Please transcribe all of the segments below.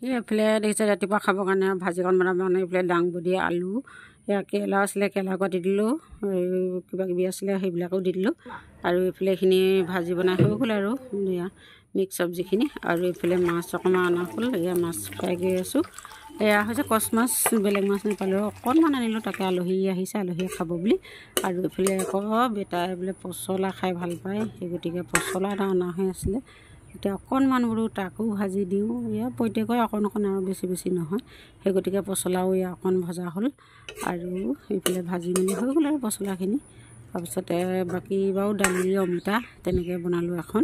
এইফালে দেখিছে ৰাতিপুৱা খাবৰ কাৰণে ভাজিকণ বনাব কাৰণে এইফালে দাংবডি আলু এয়া কেৰেলা আছিলে কেৰেলা কাটি দিলোঁ কিবা কিবি আছিলে সেইবিলাকো দি দিলোঁ আৰু এইফালে এইখিনি ভাজি বনাই হৈ গ'ল আৰু এয়া মিক্স চব্জিখিনি আৰু এইফালে মাছ অকণমান অনা হ'ল এয়া মাছ ফ্ৰাই কৰি আছোঁ এয়া হৈছে কচ মাছ বেলেগ মাছ নাপালোঁ অকণমান আনিলোঁ তাকে আলহী আহিছে আলহীয়ে খাব বুলি আৰু এইফালে আকৌ বেটাই বোলে পচলা খাই ভাল পায় সেই গতিকে পচলা এটা অনা হৈ আছিলে এতিয়া অকণমান বোলো তাকো ভাজি দিওঁ এয়া প্ৰত্যেকৰে অকণ অকণ আৰু বেছি বেছি নহয় সেই গতিকে পচলাও এয়া অকণ ভজা হ'ল আৰু এইফালে ভাজি মেলি হৈ গ'ল আৰু পচলাখিনি তাৰপিছতে বাকী বাৰু দালি অমিতা তেনেকৈ বনালোঁ এখন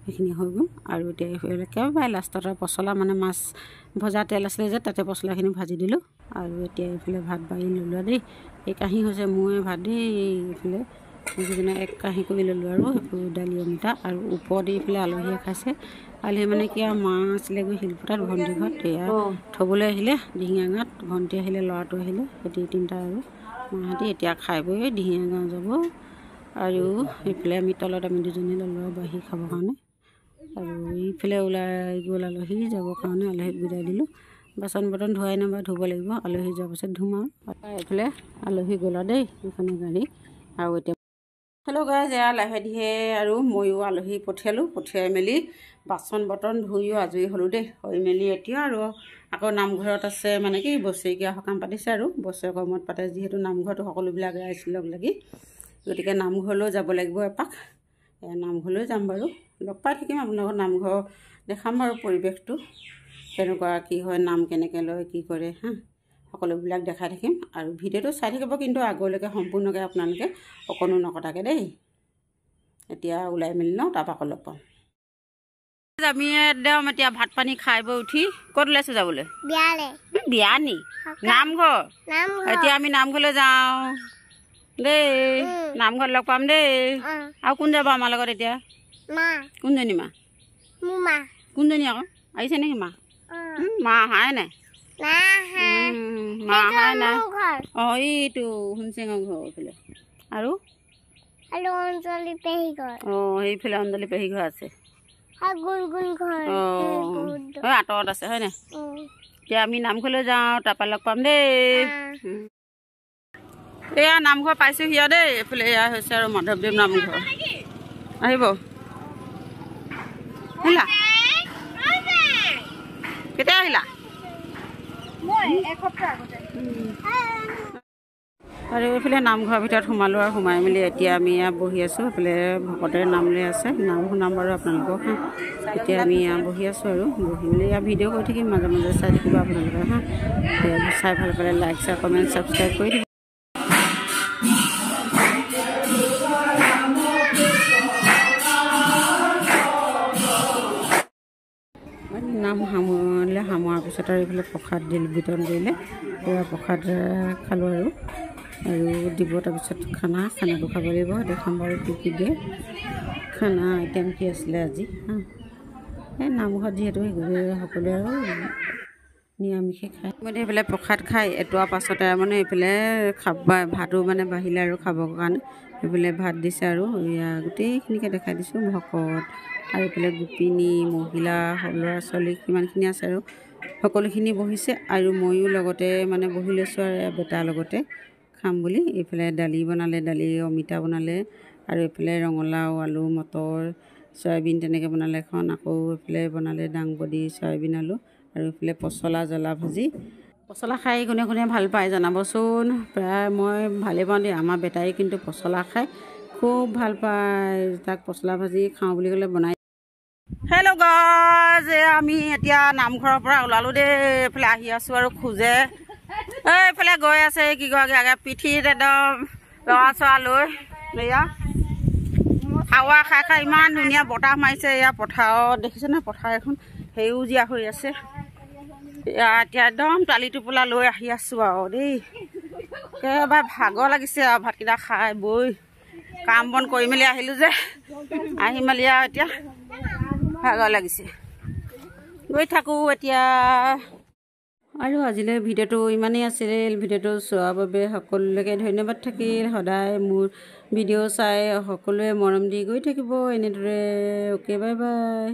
সেইখিনি হৈ গ'ল আৰু এতিয়া একেবাৰে লাষ্টত পচলা মানে মাছ ভজা তেল আছিলে যে তাতে পচলাখিনি ভাজি দিলোঁ আৰু এতিয়া এইফালে ভাত বাঢ়ি ল'লোঁ দেই এই কাঁহী হৈছে মোৰে ভাত দেই এইফালে যিজনে এক কাঁহী কৰি ল'লোঁ আৰু সেইবোৰ দালি অমিতা আৰু ওপৰত এইফালে আলহীয়ে খাইছে আলহী মানে কি আৰু মা আছিলেগৈ শিলপতাত ভণ্টি ঘৰত এয়া থ'বলৈ আহিলে দিহিঙীয়া গাঁৱত ভণ্টি আহিলে ল'ৰাটো আহিলে সিহঁতি তিনিটা আৰু মাহঁতি এতিয়া খাই বৈ দিহিঙীয়া গাঁও যাব আৰু এইফালে আমি তলত আমি দুজনী ল'লোঁ আৰু বাঢ়ি খাবৰ কাৰণে আৰু এইফালে ওলাই গ'ল আলহী যাবৰ কাৰণে আলহীক বিদায় দিলোঁ বাচন বৰ্তন ধোৱাই নাইবা ধুব লাগিব আলহী যোৱাৰ পাছত ধুম আৰু এইফালে আলহী গ'ল দেই এইখনে গাড়ী আৰু এতিয়া হেল্ল' গাইজ এয়া লাহে ধীৰে আৰু ময়ো আলহী পঠিয়াই মেলি বাচন বৰ্তন ধুইও আজৰি হ'লোঁ দেই হৈ মেলি এতিয়া আৰু আকৌ নামঘৰত আছে মানে কি বছৰেকীয়া সকাম পাতিছে আৰু বছৰেকৰ মূৰত পাতে যিহেতু নামঘৰতো সকলোবিলাক ৰাইজ লগ লাগি গতিকে নামঘৰলৈও যাব লাগিব এপাক নামঘৰলৈ যাম বাৰু লগ পাই থাকিম আপোনালোকৰ নামঘৰ দেখাম বাৰু পৰিৱেশটো কেনেকুৱা কি হয় নাম কেনেকৈ লয় কি কৰে সকলোবিলাক দেখাই থাকিম আৰু ভিডিঅ'টো চাই থাকিব কিন্তু আগলৈকে সম্পূৰ্ণকৈ আপোনালোকে অকণো নকটাকৈ দেই এতিয়া ওলাই মেলি লওঁ তাৰপৰা আকৌ লগ পাম আমি একদম এতিয়া ভাত পানী খাই বৈ উঠি ক'ত ওলাইছোঁ যাবলৈ বিয়া নি নামঘৰ এতিয়া আমি নামঘৰলৈ যাওঁ দেই নামঘৰত লগ পাম দেই আৰু কোন যাব আমাৰ লগত এতিয়া কোনজনী মা কোনজনী আকৌ আহিছে নেকি মা মা অহাই নাই মা অহাই নাই অঁ এইটো হুনচেঙৰ ঘৰ এইফালে আৰু অঁ সেইফালে অঞ্জলি পেহী ঘৰ আছে অঁ আঁতৰত আছে হয় নাই এতিয়া আমি নামঘৰলৈ যাওঁ তাৰপৰা লগ পাম দেই এয়া নামঘৰ পাইছোঁ সিয়া দেই এইফালে এয়া হৈছে আৰু মাধৱদেৱ নামঘৰ আহিব আহিলা কেতিয়া আহিলা আৰু এইফালে নামঘৰৰ ভিতৰত সোমালোঁ আৰু সোমাই মেলি এতিয়া আমি ইয়াত বহি আছোঁ এইফালে ভকতেৰে নাম লৈ আছে নাম শুনাম বাৰু আপোনালোকক এতিয়া আমি ইয়াত বহি আছোঁ আৰু বহি মেলি ইয়াত ভিডিঅ' কৰি থাকিম মাজে মাজে চাই থাকিব আপোনালোকে চাই ভাল পালে লাইক শ্বেয়াৰ কমেণ্ট ছাবস্ক্ৰাইব কৰি দিব নাম সামৰাৰ পিছত আৰু এইফালে প্ৰসাদ বিতৰণ কৰিলে এয়া প্ৰসাদ খালোঁ আৰু দিব তাৰপিছত খানাটো খাব লাগিব দেখাম বাৰু কি কি দিয়ে খানা আইটেম কি আছিলে আজি এই নামঘৰত যিহেতু সকলোৱে আৰু নিৰামিষে খায় মই সেইফালে প্ৰসাদ খাই এটোৱাৰ পাছতে মানে এইফালে ভাতো মানে বাঢ়িলে আৰু খাবৰ কাৰণে এইফালে ভাত দিছে আৰু এয়া গোটেইখিনিকে দেখাই দিছোঁ ভকত আৰু এইফালে গোপিনী মহিলা ল'ৰা ছোৱালী কিমানখিনি আছে আৰু সকলোখিনি বহিছে আৰু ময়ো লগতে মানে বহি লৈছোঁ আৰু বেটাৰ লগতে খাম বুলি এইফালে দালি বনালে দালি অমিতা বনালে আৰু এইফালে ৰঙালাও আলু মটৰ চয়াবিন তেনেকৈ বনালে এখন আকৌ এইফালে বনালে দাংবডি চয়াবিন আলু আৰু এইফালে পচলা জ্বলা ভাজি পচলা খাই কোনে কোনে ভাল পায় জনাবচোন প্ৰায় মই ভালেই পাওঁ দেই আমাৰ বেটাই কিন্তু পচলা খাই খুব ভাল পায় তাক পচলা ভাজি খাওঁ বুলি ক'লে বনাই হেল্ল' গাইজ আমি এতিয়া নামঘৰৰ পৰা ওলালোঁ দেই এইফালে আহি আছোঁ আৰু খোজে এইফালে গৈ আছে কি কয় আগে পিঠিত একদম ল'ৰা চৰা লৈ এয়া হাৱা খাই খাই ইমান ধুনীয়া বতাহ মাৰিছে এয়া পথাৰত দেখিছেনে পথাৰ এখন সেউজীয়া হৈ আছে এয়া এতিয়া একদম টালি টোপোলা লৈ আহি আছোঁ আৰু দেই একেবাৰে ভাগৰ লাগিছে আৰু ভাতকেইটা খাই বৈ কাম বন কৰি মেলি আহিলোঁ যে আহি মেলি আৰু এতিয়া ভাগৰ লাগিছে গৈ থাকোঁ এতিয়া আৰু আজিলৈ ভিডিঅ'টো ইমানেই আছিলে ভিডিঅ'টো চোৱাৰ বাবে সকলোলৈকে ধন্যবাদ থাকিল সদায় মোৰ ভিডিঅ' চাই সকলোৱে মৰম দি গৈ থাকিব এনেদৰে অ'কে বাই বাই